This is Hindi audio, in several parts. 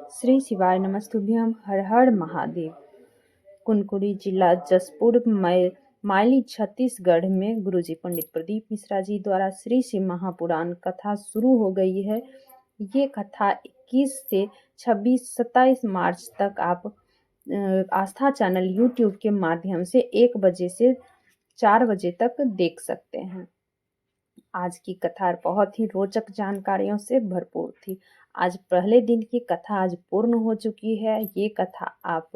श्री शिवाय नमस्तुभ्यम। हर हर महादेव। कुनकुरी जिला जसपुर मायली छत्तीसगढ़ में गुरुजी पंडित प्रदीप मिश्रा जी द्वारा श्री शिव महापुराण कथा शुरू हो गई है। ये कथा 21 से 27 मार्च तक आप आस्था चैनल यूट्यूब के माध्यम से 1 बजे से 4 बजे तक देख सकते हैं। आज की कथा बहुत ही रोचक जानकारियों से भरपूर थी। आज पहले दिन की कथा आज पूर्ण हो चुकी है। ये कथा आप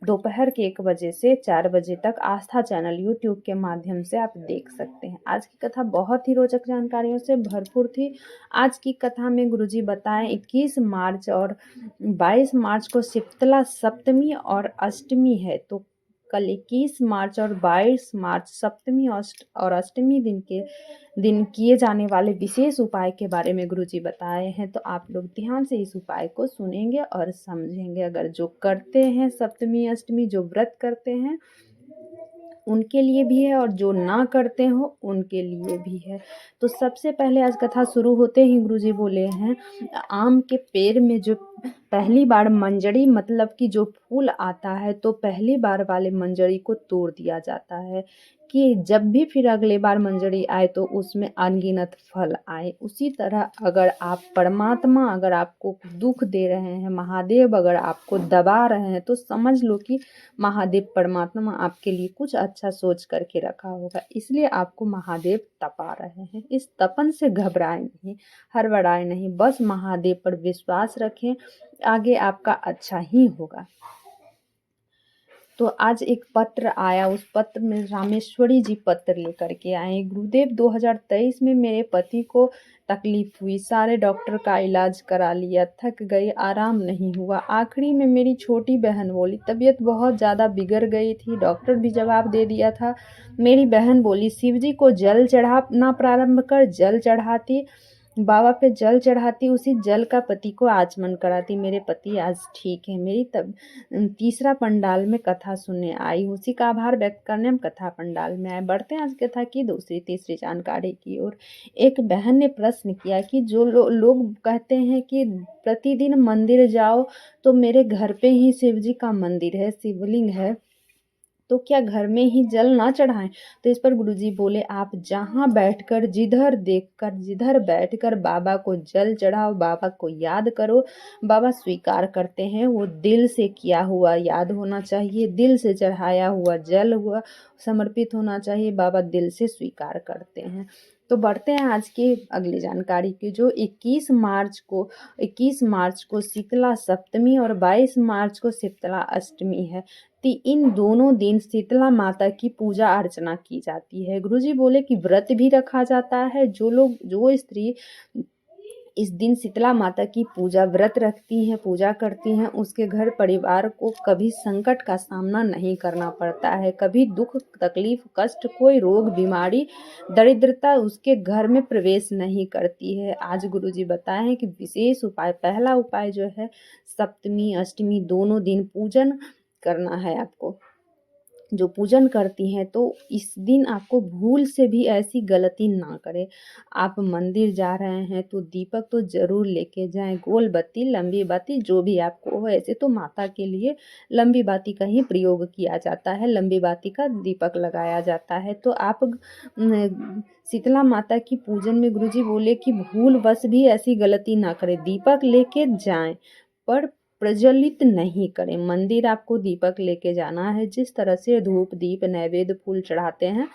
दोपहर के 1 बजे से 4 बजे तक आस्था चैनल यूट्यूब के माध्यम से आप देख सकते हैं। आज की कथा बहुत ही रोचक जानकारियों से भरपूर थी। आज की कथा में गुरुजी बताएं 21 मार्च और 22 मार्च को शीतला सप्तमी और अष्टमी है। तो कल 21 मार्च और 22 मार्च सप्तमी और अष्टमी दिन किए जाने वाले विशेष उपाय के बारे में गुरुजी बताए हैं। तो आप लोग ध्यान से इस उपाय को सुनेंगे और समझेंगे। अगर जो करते हैं सप्तमी अष्टमी, जो व्रत करते हैं उनके लिए भी है और जो ना करते हो उनके लिए भी है। तो सबसे पहले आज कथा शुरू होते ही गुरुजी बोले हैं, आम के पेड़ में जो पहली बार मंजरी मतलब कि जो फूल आता है तो पहली बार वाले मंजरी को तोड़ दिया जाता है कि जब भी फिर अगले बार मंजरी आए तो उसमें अनगिनत फल आए। उसी तरह अगर आप परमात्मा अगर आपको दुख दे रहे हैं, महादेव अगर आपको दबा रहे हैं, तो समझ लो कि महादेव परमात्मा आपके लिए कुछ अच्छा सोच करके रखा होगा, इसलिए आपको महादेव तपा रहे हैं। इस तपन से घबराए नहीं, हड़बड़ाए नहीं, बस महादेव पर विश्वास रखें, आगे आपका अच्छा ही होगा। तो आज एक पत्र आया, उस पत्र में रामेश्वरी जी पत्र लेकर के आए। गुरुदेव 2023 में मेरे पति को तकलीफ हुई, सारे डॉक्टर का इलाज करा लिया, थक गई, आराम नहीं हुआ। आखिरी में मेरी छोटी बहन बोली, तबीयत बहुत ज़्यादा बिगड़ गई थी, डॉक्टर भी जवाब दे दिया था। मेरी बहन बोली, शिव जी को जल चढ़ाना प्रारंभ कर। जल चढ़ाती, बाबा पे जल चढ़ाती, उसी जल का पति को आचमन कराती। मेरे पति आज ठीक है। मेरी तीसरा पंडाल में कथा सुनने आई, उसी का आभार व्यक्त करने हम कथा पंडाल में आए। बढ़ते हैं आज कथा की दूसरी तीसरी जानकारी की ओर। एक बहन ने प्रश्न किया कि जो लोग कहते हैं कि प्रतिदिन मंदिर जाओ, तो मेरे घर पे ही शिव जी का मंदिर है, शिवलिंग है, तो क्या घर में ही जल ना चढ़ाएं? तो इस पर गुरुजी बोले, आप जहाँ बैठकर, जिधर देखकर, जिधर बैठकर बाबा को जल चढ़ाओ, बाबा को याद करो। बाबा स्वीकार करते हैं, वो दिल से किया हुआ याद होना चाहिए, दिल से चढ़ाया हुआ जल हुआ समर्पित होना चाहिए। बाबा दिल से स्वीकार करते हैं। तो बढ़ते हैं आज की अगली जानकारी की, जो 21 मार्च को शीतला सप्तमी और 22 मार्च को शीतला अष्टमी है। तो इन दोनों दिन शीतला माता की पूजा अर्चना की जाती है। गुरुजी बोले कि व्रत भी रखा जाता है। जो स्त्री इस दिन शीतला माता की पूजा व्रत रखती हैं, पूजा करती हैं, उसके घर परिवार को कभी संकट का सामना नहीं करना पड़ता है, कभी दुख तकलीफ कष्ट कोई रोग बीमारी दरिद्रता उसके घर में प्रवेश नहीं करती है। आज गुरुजी बताए हैं कि विशेष उपाय, पहला उपाय जो है सप्तमी अष्टमी दोनों दिन पूजन करना है। आपको जो पूजन करती हैं तो इस दिन आपको भूल से भी ऐसी गलती ना करें। आप मंदिर जा रहे हैं तो दीपक तो ज़रूर लेके जाएं, गोल बत्ती, लंबी बाती, जो भी आपको हो। ऐसे तो माता के लिए लंबी बाती का ही प्रयोग किया जाता है, लंबी बाती का दीपक लगाया जाता है। तो आप शीतला माता की पूजन में गुरुजी बोले कि भूल बस भी ऐसी गलती ना करें, दीपक लेके जाएं पर प्रज्वलित नहीं करें। मंदिर आपको दीपक लेके जाना है। जिस तरह से धूप दीप नैवेद्य फूल चढ़ाते हैं,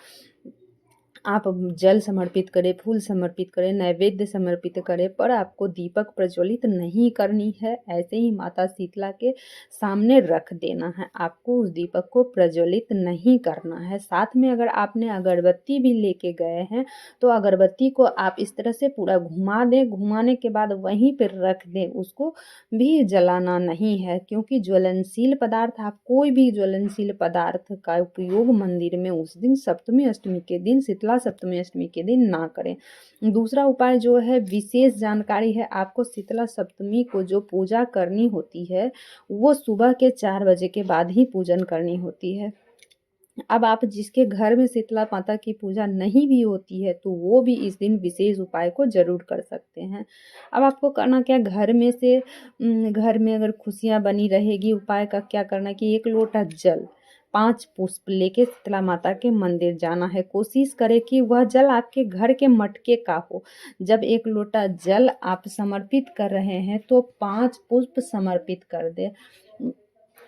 आप जल समर्पित करें, फूल समर्पित करें, नैवेद्य समर्पित करें, पर आपको दीपक प्रज्वलित नहीं करनी है। ऐसे ही माता शीतला के सामने रख देना है, आपको उस दीपक को प्रज्वलित नहीं करना है। साथ में अगर आपने अगरबत्ती भी लेके गए हैं तो अगरबत्ती को आप इस तरह से पूरा घुमा दें, घुमाने के बाद वहीं पर रख दें, उसको भी जलाना नहीं है। क्योंकि ज्वलनशील पदार्थ, आप कोई भी ज्वलनशील पदार्थ का उपयोग मंदिर में उस दिन सप्तमी अष्टमी के दिन, शीतला सप्तमी अष्टमी के दिन ना करें। दूसरा उपाय जो है, विशेष जानकारी है, आपको शीतला सप्तमी को जो पूजा करनी होती है वो सुबह के 4 बजे के बाद ही पूजन करनी होती है। अब आप जिसके घर में शीतला माता की पूजा नहीं भी होती है तो वो भी इस दिन विशेष उपाय को ज़रूर कर सकते हैं। अब आपको करना क्या, घर में अगर खुशियाँ बनी रहेगी, उपाय का क्या करना कि 1 लोटा जल, 5 पुष्प लेके शीतला माता के मंदिर जाना है। कोशिश करें कि वह जल आपके घर के मटके का हो। जब 1 लोटा जल आप समर्पित कर रहे हैं तो 5 पुष्प समर्पित कर दें।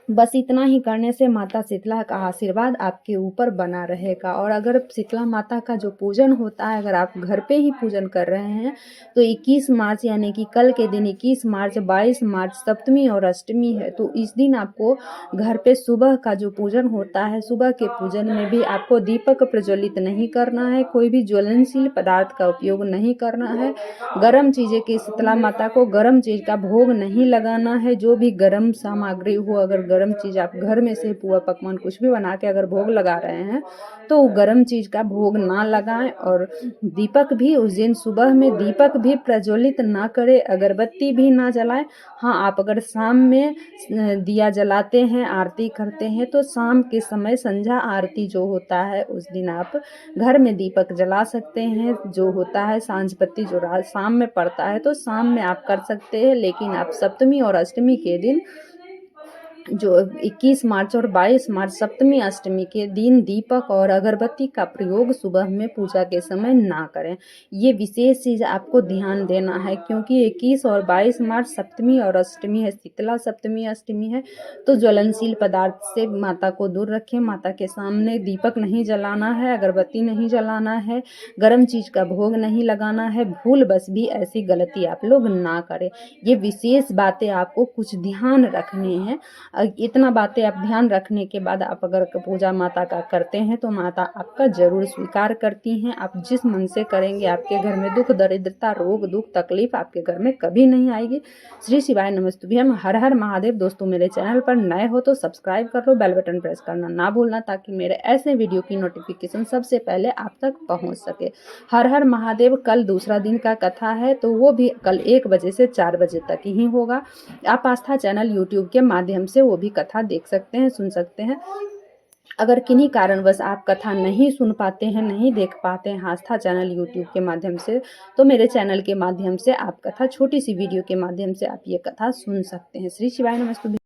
बस इतना ही करने से माता शीतला का आशीर्वाद आपके ऊपर बना रहेगा। और अगर शीतला माता का जो पूजन होता है, अगर आप घर पे ही पूजन कर रहे हैं तो 21 मार्च यानी कि कल के दिन 21 मार्च, 22 मार्च सप्तमी और अष्टमी है, तो इस दिन आपको घर पे सुबह का जो पूजन होता है, सुबह के पूजन में भी आपको दीपक प्रज्वलित नहीं करना है, कोई भी ज्वलनशील पदार्थ का उपयोग नहीं करना है, गरम चीज़ें की शीतला माता को गरम चीज़ का भोग नहीं लगाना है। जो भी गरम सामग्री हो, अगर गरम चीज़ आप घर में से पुआ पकवान कुछ भी बना के अगर भोग लगा रहे हैं तो गरम चीज़ का भोग ना लगाएं। और दीपक भी उस दिन सुबह में दीपक भी प्रज्वलित ना करें, अगरबत्ती भी ना जलाएं। हाँ, आप अगर शाम में दिया जलाते हैं, आरती करते हैं तो शाम के समय संध्या आरती जो होता है उस दिन आप घर में दीपक जला सकते हैं। जो होता है सांझ बत्ती जो रात शाम में पड़ता है तो शाम में आप कर सकते हैं, लेकिन आप सप्तमी और अष्टमी के दिन जो 21 मार्च और 22 मार्च सप्तमी अष्टमी के दिन दीपक और अगरबत्ती का प्रयोग सुबह में पूजा के समय ना करें। ये विशेष चीज़ आपको ध्यान देना है, क्योंकि 21 और 22 मार्च सप्तमी और अष्टमी है, शीतला सप्तमी अष्टमी है। तो ज्वलनशील पदार्थ से माता को दूर रखें। माता के सामने दीपक नहीं जलाना है, अगरबत्ती नहीं जलाना है, गर्म चीज़ का भोग नहीं लगाना है। भूल बस भी ऐसी गलती आप लोग ना करें। ये विशेष बातें आपको कुछ ध्यान रखने हैं। इतना बातें आप ध्यान रखने के बाद आप अगर पूजा माता का करते हैं तो माता आपका जरूर स्वीकार करती हैं। आप जिस मन से करेंगे आपके घर में दुख दरिद्रता रोग दुख तकलीफ आपके घर में कभी नहीं आएगी। श्री शिवाय नमस्तुभ्यम। हर हर महादेव। दोस्तों, मेरे चैनल पर नए हो तो सब्सक्राइब कर लो, बेल बटन प्रेस करना ना भूलना, ताकि मेरे ऐसे वीडियो की नोटिफिकेशन सबसे पहले आप तक पहुंच सके। हर हर महादेव। कल दूसरा दिन का कथा है तो वो भी कल 1 बजे से 4 बजे तक ही होगा। आप आस्था चैनल यूट्यूब के माध्यम से वो भी कथा देख सकते हैं, सुन सकते हैं। अगर किन्हीं कारणवश आप कथा नहीं सुन पाते हैं, नहीं देख पाते हैं आस्था चैनल यूट्यूब के माध्यम से, तो मेरे चैनल के माध्यम से आप कथा छोटी सी वीडियो के माध्यम से आप ये कथा सुन सकते हैं। श्री शिवाय नमस्तुभ्यं।